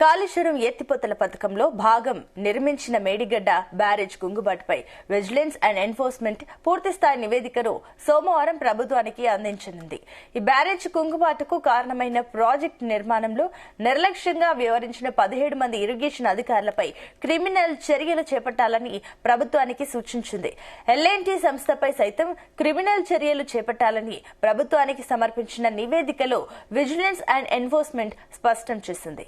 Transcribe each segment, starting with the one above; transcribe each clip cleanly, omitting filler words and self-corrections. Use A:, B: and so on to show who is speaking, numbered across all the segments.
A: కాళేశ్వరం ఎత్తిపోతల పథకంలో భాగం నిర్మించిన మేడిగడ్డ బ్యారేజ్ కుంగుబాటుపై విజిలెన్స్ అండ్ ఎన్ఫోర్స్మెంట్ పూర్తిస్థాయి నివేదికను సోమవారం ప్రభుత్వానికి అందించనుంది. ఈ బ్యారేజ్ కుంగుబాటుకు కారణమైన ప్రాజెక్టు నిర్మాణంలో నిర్లక్ష్యంగా వ్యవహరించిన 17 మంది ఇరిగేషన్ అధికారులపై క్రిమినల్ చర్యలు చేపట్టాలని ప్రభుత్వానికి సూచించింది. ఎల్ఎన్టీ సంస్థపై సైతం క్రిమినల్ చర్యలు చేపట్టాలని ప్రభుత్వానికి సమర్పించిన నివేదికలో విజిలెన్స్ అండ్ ఎన్ఫోర్స్మెంట్ స్పష్టం చేసింది.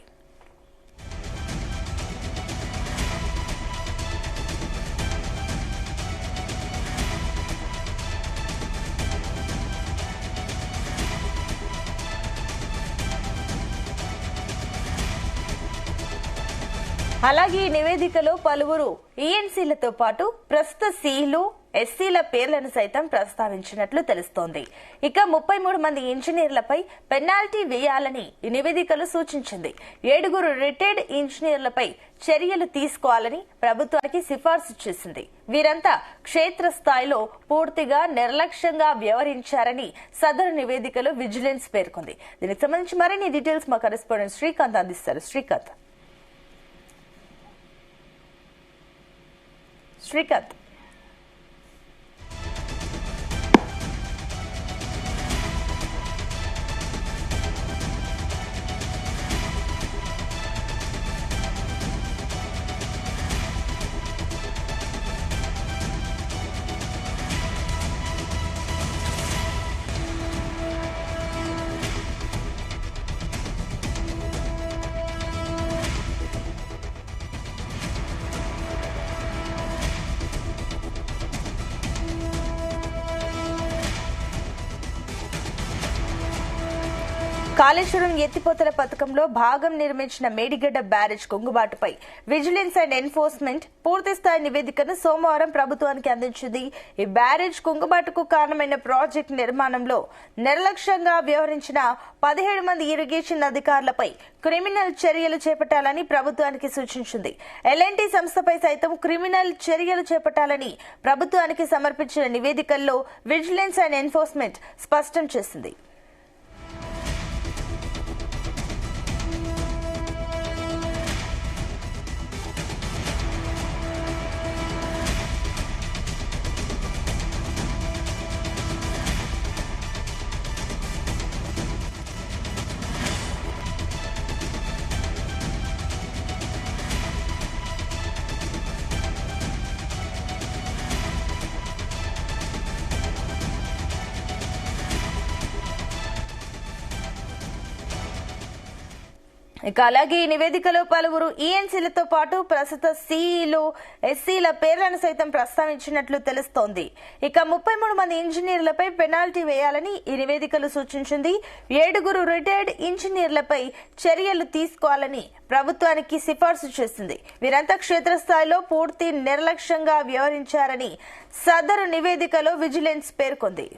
A: అలాగే ఈ నివేదికలో పలువురు ఈఎన్సీలతో పాటు ప్రస్తుత సీలు ఎస్సీల పేర్లను సైతం ప్రస్తావించినట్లు తెలుస్తోంది. ఇక 33 మంది ఇంజనీర్లపై పెనాల్టీ వేయాలని ఈ నివేదికలో సూచించింది. 7 రిటైర్డ్ ఇంజనీర్లపై చర్యలు తీసుకోవాలని ప్రభుత్వానికి సిఫార్సు చేసింది. వీరంతా క్షేత్రస్థాయిలో పూర్తిగా నిర్లక్ష్యంగా వ్యవహరించారని సదరు నివేదికలో విజిలెన్స్ పేర్కొంది. దీనికి సంబంధించి మరిన్ని డీటెయిల్స్ మా కరెస్పాండెంట్ శ్రీకాంత్ అందిస్తారు. శ్రీకాంత్. కాళేశ్వరం ఎత్తిపోతల పథకంలో భాగం నిర్మించిన మేడిగడ్డ బ్యారేజ్ కుంగుబాటుపై విజిలెన్స్ అండ్ ఎన్ఫోర్స్మెంట్ పూర్తిస్థాయి నివేదికను సోమవారం ప్రభుత్వానికి అందించింది. ఈ బ్యారేజ్ కుంగుబాటుకు కారణమైన ప్రాజెక్టు నిర్మాణంలో నిర్లక్ష్యంగా వ్యవహరించిన 17 మంది ఇరిగేషన్ అధికారులపై క్రిమినల్ చర్యలు చేపట్టాలని ప్రభుత్వానికి సూచించింది. ఎల్ఎన్టీ సంస్థపై సైతం క్రిమినల్ చర్యలు చేపట్టాలని ప్రభుత్వానికి సమర్పించిన నివేదికల్లో విజిలెన్స్ అండ్ ఎన్ఫోర్స్మెంట్ స్పష్టం చేసింది. ఇక అలాగే ఈ నివేదికలో పలువురు ఈఎన్సీలతో పాటు ప్రస్తుత సీఈలు ఎస్సీల పేర్లను సైతం ప్రస్తావించినట్లు తెలుస్తోంది. ఇక 33 మంది ఇంజనీర్లపై పెనాల్టీ వేయాలని ఈ నివేదికలు సూచించింది. 7 రిటైర్డ్ ఇంజనీర్లపై చర్యలు తీసుకోవాలని ప్రభుత్వానికి సిఫార్సు చేసింది. వీరంతా క్షేత్రస్థాయిలో పూర్తి నిర్లక్ష్యంగా వ్యవహరించారని సదరు నివేదికలో విజిలెన్స్ పేర్కొంది.